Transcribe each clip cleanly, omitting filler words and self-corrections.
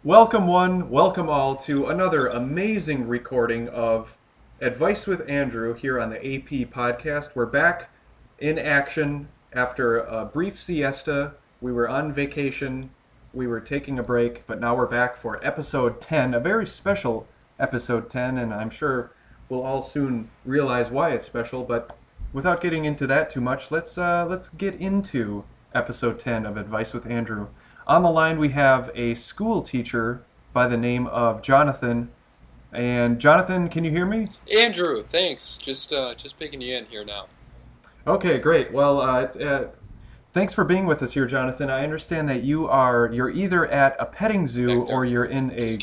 Welcome all to another amazing recording of Advice with Andrew here on the AP podcast. We're back in action after a brief siesta. We were on vacation, we were taking a break, but now we're back for episode 10, a very special episode 10, and I'm sure we'll all soon realize why it's special. But without getting into that too much, let's get into episode 10 of Advice with Andrew. On the line, we have a school teacher by the name of Jonathan. And Jonathan, can you hear me? Andrew, thanks. Just picking you in here now. Okay, great. Well, thanks for being with us here, Jonathan. I understand that you're either at a petting zoo or you're in a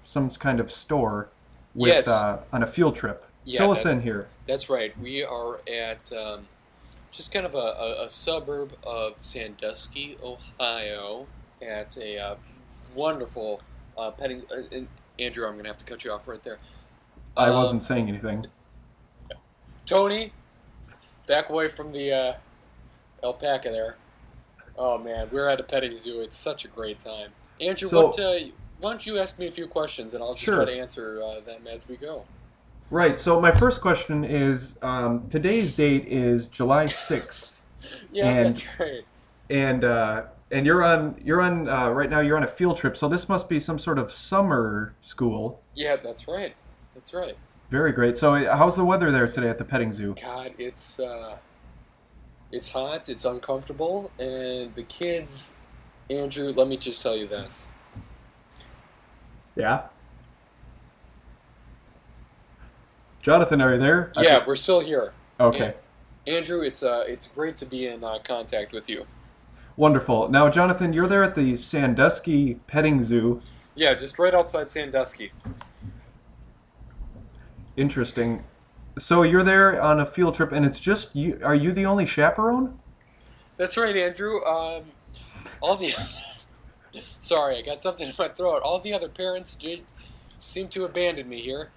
some kind of store with Yes. On a field trip. Yeah, Fill us in here. That's right. We are at just kind of a suburb of Sandusky, Ohio, at a wonderful petting. And Andrew, I'm going to have to cut you off right there. I wasn't saying anything. Tony, back away from the alpaca there. Oh man, we're at a petting zoo. It's such a great time. Andrew, why don't you ask me a few questions and I'll just try to answer them as we go. Right. So my first question is, today's date is July 6th. Yeah, that's right. And you're on right now. You're on a field trip, so this must be some sort of summer school. Yeah, that's right. That's right. Very great. So how's the weather there today at the petting zoo? God, it's hot. It's uncomfortable, and the kids. Andrew, let me just tell you this. Yeah. Jonathan, are you there? Yeah, we're still here. Okay. Andrew, it's great to be in contact with you. Wonderful. Now, Jonathan, you're there at the Sandusky Petting Zoo. Yeah, just right outside Sandusky. Interesting. So you're there on a field trip, and it's just you. Are you the only chaperone? That's right, Andrew. All the sorry, I got something in my throat. All the other parents seem to abandon me here.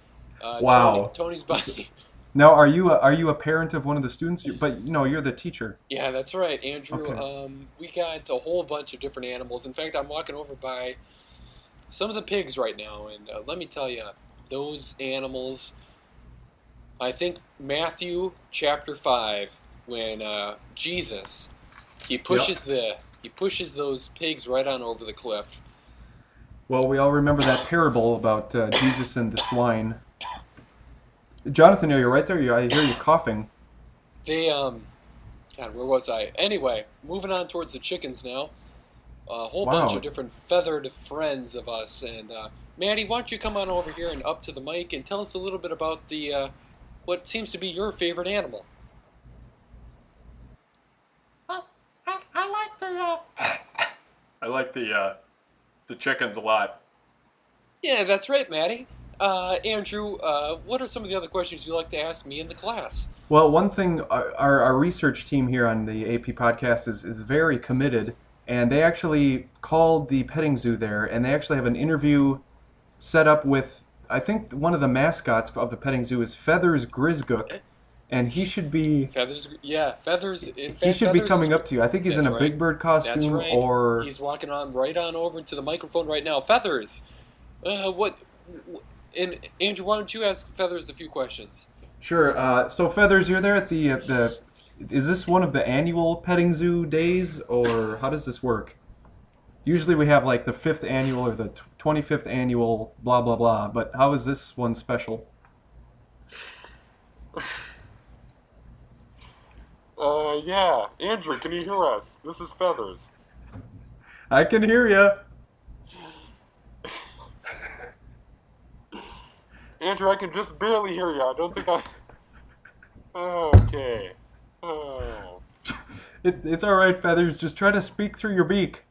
Wow. Tony's buddy. Now, are you a parent of one of the students? But you're the teacher. Yeah, that's right, Andrew. Okay. We got a whole bunch of different animals. In fact, I'm walking over by some of the pigs right now, and let me tell you, those animals. I think Matthew chapter 5, when Jesus he pushes those pigs right on over the cliff. Well, we all remember that parable about Jesus and the swine. Jonathan, you're right there. I hear you coughing. God, where was I? Anyway, moving on towards the chickens now. A whole bunch of different feathered friends of us. And Maddie, why don't you come on over here and up to the mic and tell us a little bit about the what seems to be your favorite animal? I like the chickens a lot. Yeah, that's right, Maddie. Andrew, what are some of the other questions you'd like to ask me in the class? Well, one thing, our research team here on the AP podcast is very committed, and they actually called the petting zoo there, and they actually have an interview set up with, I think one of the mascots of the petting zoo is Feathers Grizguk, and he should be... Feathers, yeah, Feathers... In fact, he should be coming up to you. I think he's in a right. Big Bird costume, That's right. or... He's walking right on over to the microphone right now. Feathers, and Andrew, why don't you ask Feathers a few questions? Sure. So Feathers, you're there at the. Is this one of the annual petting zoo days, or how does this work? Usually we have like the 5th annual or the 25th annual, blah blah blah. But how is this one special? Yeah. Andrew, can you hear us? This is Feathers. I can hear you. Andrew, I can just barely hear you. I don't think I... Okay. Oh. It's all right, Feathers. Just try to speak through your beak.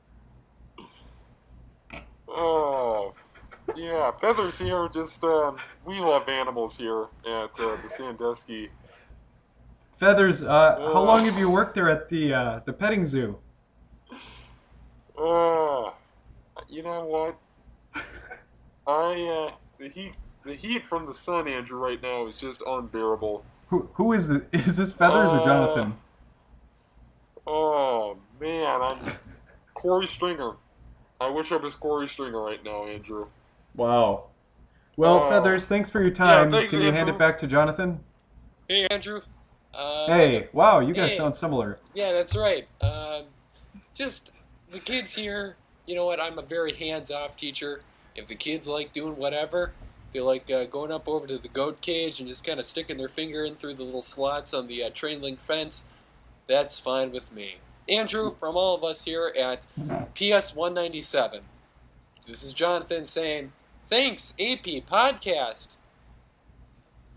Yeah, Feathers here, just, we love animals here at the Sandusky. Feathers, how long have you worked there at the petting zoo? You know what? The heat from the sun, Andrew, right now is just unbearable. Who is this? Is this Feathers or Jonathan? Oh man, I'm Corey Stringer. I wish I was Corey Stringer right now, Andrew. Wow. Well, Oh. Feathers, thanks for your Yeah, time. thanks, Can you hand it Andrew. back to Jonathan? Hey, Andrew. Hey, wow, you guys Hey. sound similar. Yeah, that's right. Just the kids here. You know what? I'm a very hands-off teacher. If the kids like doing whatever, they like going up over to the goat cage and just kind of sticking their finger in through the little slots on the train link fence. That's fine with me. Andrew, from all of us here at PS 197, this is Jonathan saying, thanks, AP Podcast.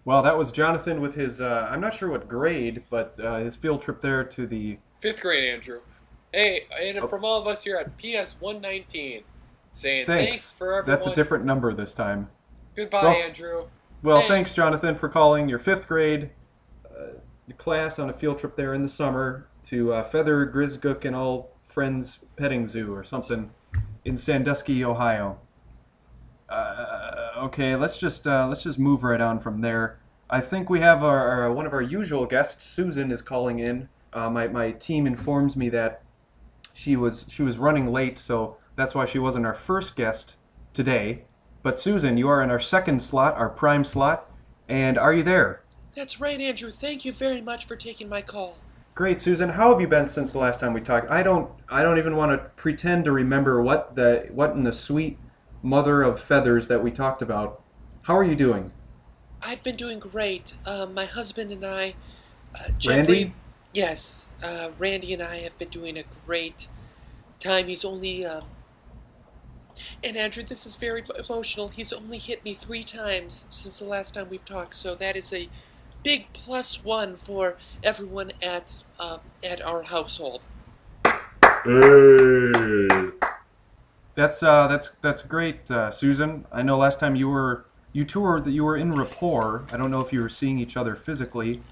Well, that was Jonathan with his, I'm not sure what grade, but his field trip there to the... 5th grade, Andrew. Hey, and Oh. from all of us here at PS 119, saying Thanks. thanks for everyone. That's a different number this time. Goodbye, Well- Andrew. Well, thanks, Jonathan, for calling your 5th grade class on a field trip there in the summer to Feather Grizguk and All Friends Petting Zoo or something in Sandusky, Ohio. Okay, let's just move right on from there. I think we have our one of our usual guests, Susan, is calling in. My team informs me that she was running late, so that's why she wasn't our first guest today. But Susan, you are in our second slot, our prime slot, and are you there? That's right, Andrew. Thank you very much for taking my call. Great, Susan. How have you been since the last time we talked? I don't even want to pretend to remember what in the sweet mother of feathers that we talked about. How are you doing? I've been doing great. My husband and I, Randy? Jeffrey. Yes, Randy and I have been doing a great time. He's only, and Andrew, this is very emotional. He's only hit me 3 times since the last time we've talked, so that is a big +1 for everyone at our household. Hey. That's great, Susan. I know last time you two were in rapport. I don't know if you were seeing each other physically,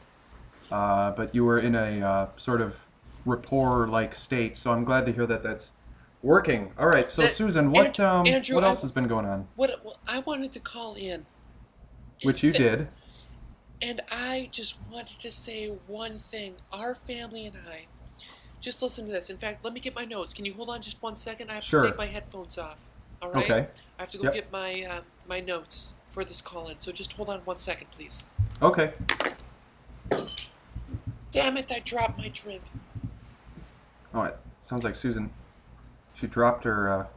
but you were in a sort of rapport-like state. So I'm glad to hear that that's working. All right. So Susan, what Andrew, what else has been going on? Well, I wanted to call in. Which you did. And I just wanted to say one thing. Our family and I, just listen to this. In fact, let me get my notes. Can you hold on just 1 second? I have Sure. to take my headphones off. All right? Okay. I have to go Yep. get my my notes for this call-in. So just hold on 1 second, please. Okay. Damn it, I dropped my drink. Oh, it sounds like Susan. She dropped her.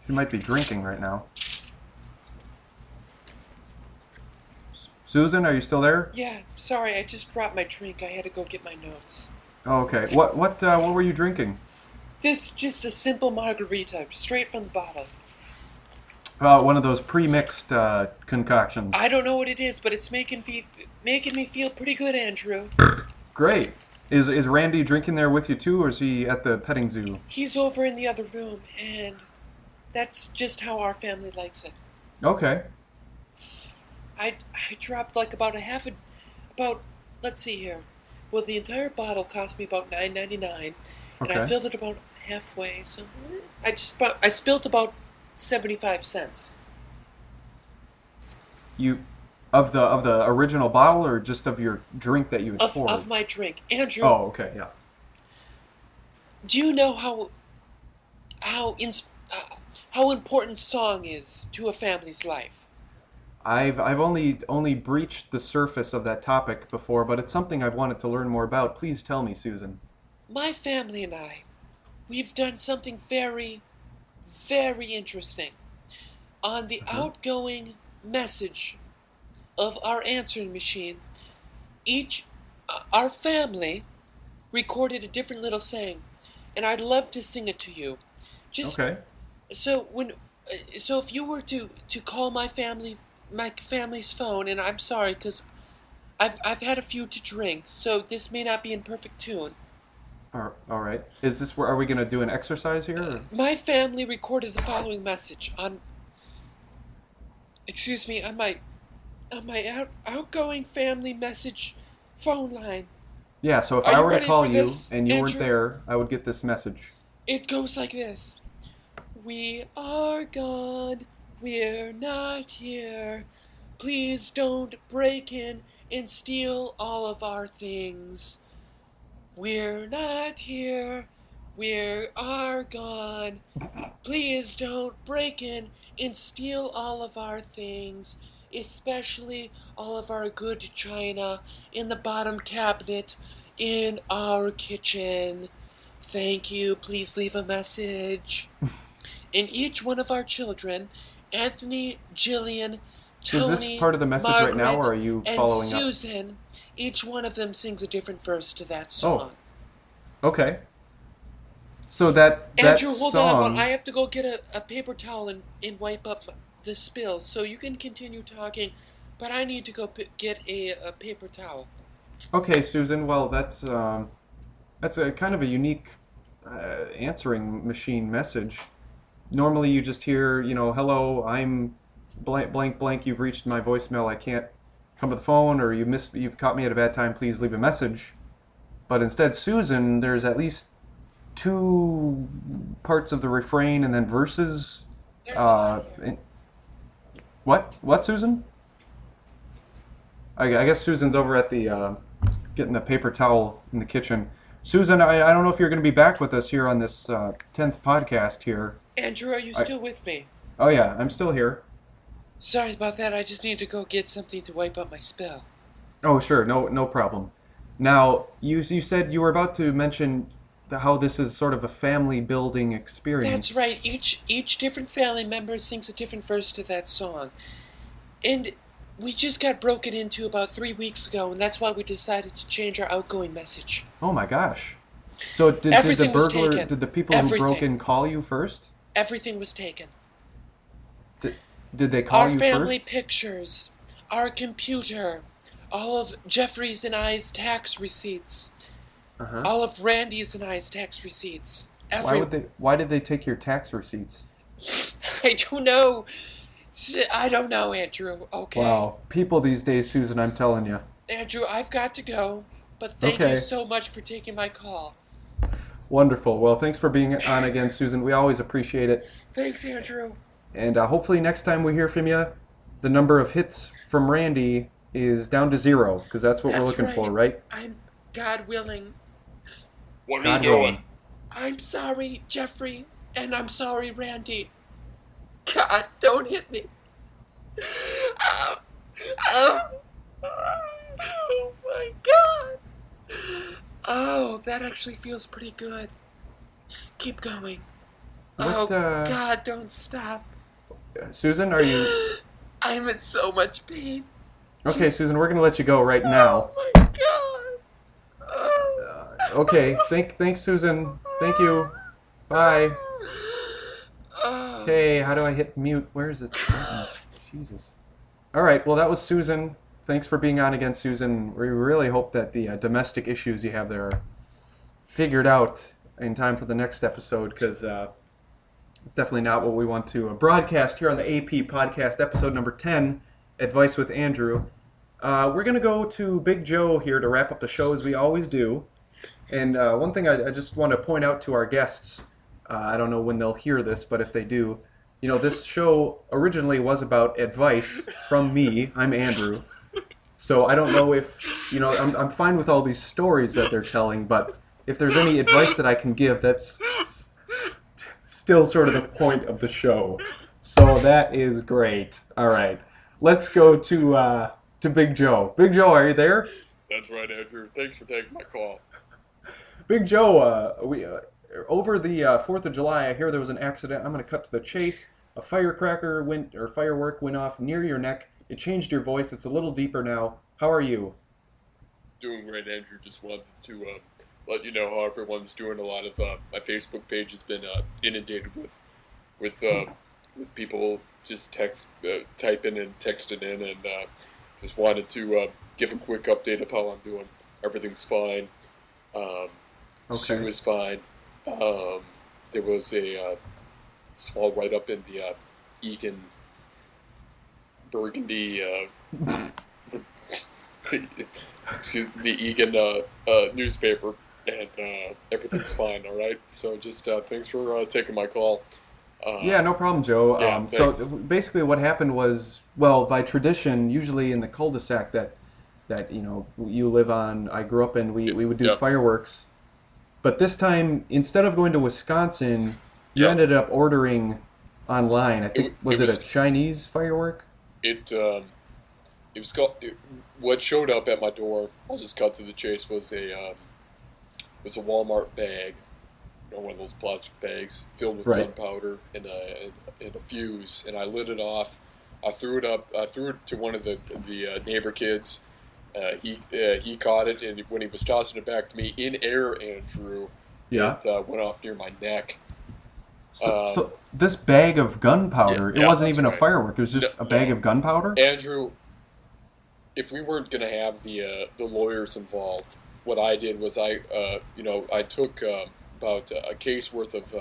She might be drinking right now. Susan, are you still there? Yeah, sorry, I just dropped my drink. I had to go get my notes. Oh, okay. What were you drinking? This just a simple margarita, straight from the bottle. One of those pre-mixed concoctions. I don't know what it is, but it's making me feel pretty good, Andrew. Great. Is Randy drinking there with you too, or is he at the petting zoo? He's over in the other room, and that's just how our family likes it. Okay. I dropped like about let's see here. Well, the entire bottle cost me about $9.99, and I Okay. filled it about halfway. So I spilled about 75 cents. You of the original bottle, or just of your drink that you had poured? Of my drink, Andrew. Oh, okay, yeah. Do you know how important song is to a family's life? I've only breached the surface of that topic before, but it's something I've wanted to learn more about. Please tell me, Susan. My family and I, we've done something very, very interesting. On the outgoing message of our answering machine, our family recorded a different little saying, and I'd love to sing it to you. Okay. So if you were to call my family's phone, and I'm sorry because I've had a few to drink, so this may not be in perfect tune. All right. Is this where are we gonna do an exercise here? Or? My family recorded the following message on my outgoing family message phone line. Yeah. So if Are I you were to ready call for you this, and you weren't Andrew? there, I would get this message. It goes like this. We are gone. We're not here. Please don't break in and steal all of our things. We're not here. We are gone. Please don't break in and steal all of our things, especially all of our good china in the bottom cabinet in our kitchen. Thank you. Please leave a message. And each one of our children, Anthony, Jillian, Is this Tony, part of the message Margaret, right now, or are you and following up? Susan, each one of them sings a different verse to that Oh, song. okay. So that Andrew, hold song. on. I have to go get a paper towel and wipe up the spill. So you can continue talking, but I need to go get a paper towel. Okay, Susan. Well, that's a kind of a unique answering machine message. Normally, you just hear, hello, I'm blank blank blank. You've reached my voicemail. I can't come to the phone, or you've caught me at a bad time. Please leave a message. But instead, Susan, there's at least two parts of the refrain and then verses. There's a lot here. What, Susan? I guess Susan's over at the getting the paper towel in the kitchen. Susan, I don't know if you're going to be back with us here on this 10th podcast here. Andrew, are you still with me? Oh yeah, I'm still here. Sorry about that. I just need to go get something to wipe up my spill. Oh sure, no problem. Now, you said you were about to mention how this is sort of a family building experience. That's right. Each different family member sings a different verse to that song. And we just got broken into about 3 weeks ago, and that's why we decided to change our outgoing message. Oh my gosh. So did Everything the was burglar, taken. did the people who broke in call you first? Everything was taken. Did they call Our you family first? pictures, our computer, all of Jeffrey's and I's tax receipts, Uh-huh. all of Randy's and I's tax receipts. Why did they take your tax receipts? I don't know. I don't know, Andrew. Okay. Wow. People these days, Susan, I'm telling you. Andrew, I've got to go, but thank you so much for taking my call. Wonderful. Well, thanks for being on again, Susan. We always appreciate it. Thanks, Andrew. And hopefully next time we hear from you, the number of hits from Randy is down to 0, because that's what we're looking for, right? I'm God willing. What are God you doing? willing. I'm sorry, Jeffrey, and I'm sorry, Randy. God, don't hit me. Oh my God. Oh, that actually feels pretty good. Keep going. God, don't stop. Susan, are you... I'm in so much pain. Okay, Susan, we're going to let you go right now. Oh my God. Oh. Okay, thanks, Susan. Thank you. Bye. Okay, how do I hit mute? Where is it? Jesus. All right, well, that was Susan. Thanks for being on again, Susan. We really hope that the domestic issues you have there are figured out in time for the next episode, because it's definitely not what we want to broadcast here on the AP podcast, episode number 10, Advice with Andrew. We're going to go to Big Joe here to wrap up the show, as we always do. And one thing I just want to point out to our guests, I don't know when they'll hear this, but if they do, this show originally was about advice from me. I'm Andrew. So I don't know if, I'm fine with all these stories that they're telling, but if there's any advice that I can give, that's still sort of the point of the show. So that is great. All right. Let's go to Big Joe. Big Joe, are you there? That's right, Andrew. Thanks for taking my call. Big Joe, we over the 4th of July, I hear there was an accident. I'm going to cut to the chase. A firework went off near your neck. It changed your voice. It's a little deeper now. How are you? Doing great, Andrew. Just wanted to let you know how everyone's doing. A lot of my Facebook page has been inundated with people just typing and texting in, and just wanted to give a quick update of how I'm doing. Everything's fine. Sue is fine. There was a small write-up in the Egan Burgundy, the Egan newspaper, and everything's fine. All right. So just thanks for taking my call. Yeah, no problem, Joe. Yeah, so basically, what happened was, well, by tradition, usually in the cul-de-sac that you live on, I grew up in, we would do fireworks But this time, instead of going to Wisconsin, you Yeah. ended up ordering online. I think, It, was it it a was Chinese firework? it it was called what showed up at my door. I'll just cut to the chase. Was a Walmart bag, one of those plastic bags filled with Right. gunpowder and a fuse, and I lit it off. I threw it up. I threw it to one of the neighbor kids. He caught it, and when he was tossing it back to me in air, Andrew, Yeah. it went off near my neck. So this bag of gunpowder, it Yeah, wasn't that's even a right. firework. It was just a bag No. of gunpowder? Andrew, if we weren't going to have the lawyers involved, what I did was I took about a case worth of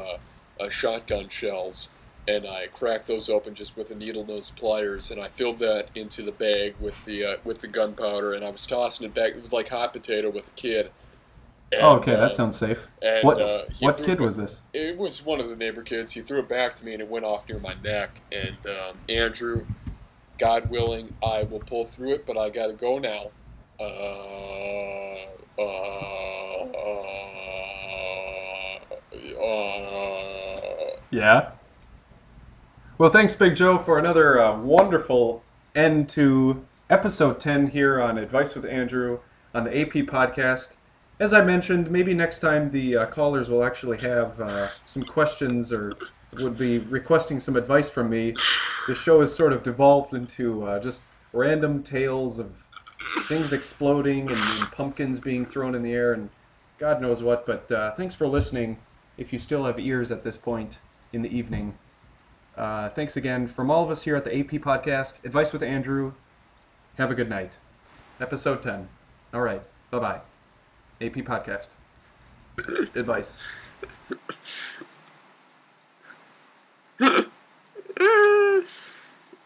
shotgun shells, and I cracked those open just with a needle nose pliers, and I filled that into the bag with the gunpowder, and I was tossing it back. It was like hot potato with a kid, Oh, and okay, that sounds safe. and What he what threw kid it. was this? It was one of the neighbor kids. He threw it back to me, and it went off near my neck. And Andrew, God willing, I will pull through it, but I got to go now. Yeah. Well, thanks, Big Joe, for another wonderful end to episode 10 here on Advice with Andrew on the AP podcast. As I mentioned, maybe next time the callers will actually have some questions or would be requesting some advice from me. The show has sort of devolved into just random tales of things exploding and pumpkins being thrown in the air and God knows what. But thanks for listening if you still have ears at this point in the evening. Thanks again from all of us here at the AP Podcast. Advice with Andrew. Have a good night. Episode 10. All right. Bye-bye. AP Podcast. Advice.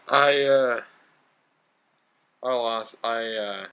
I lost.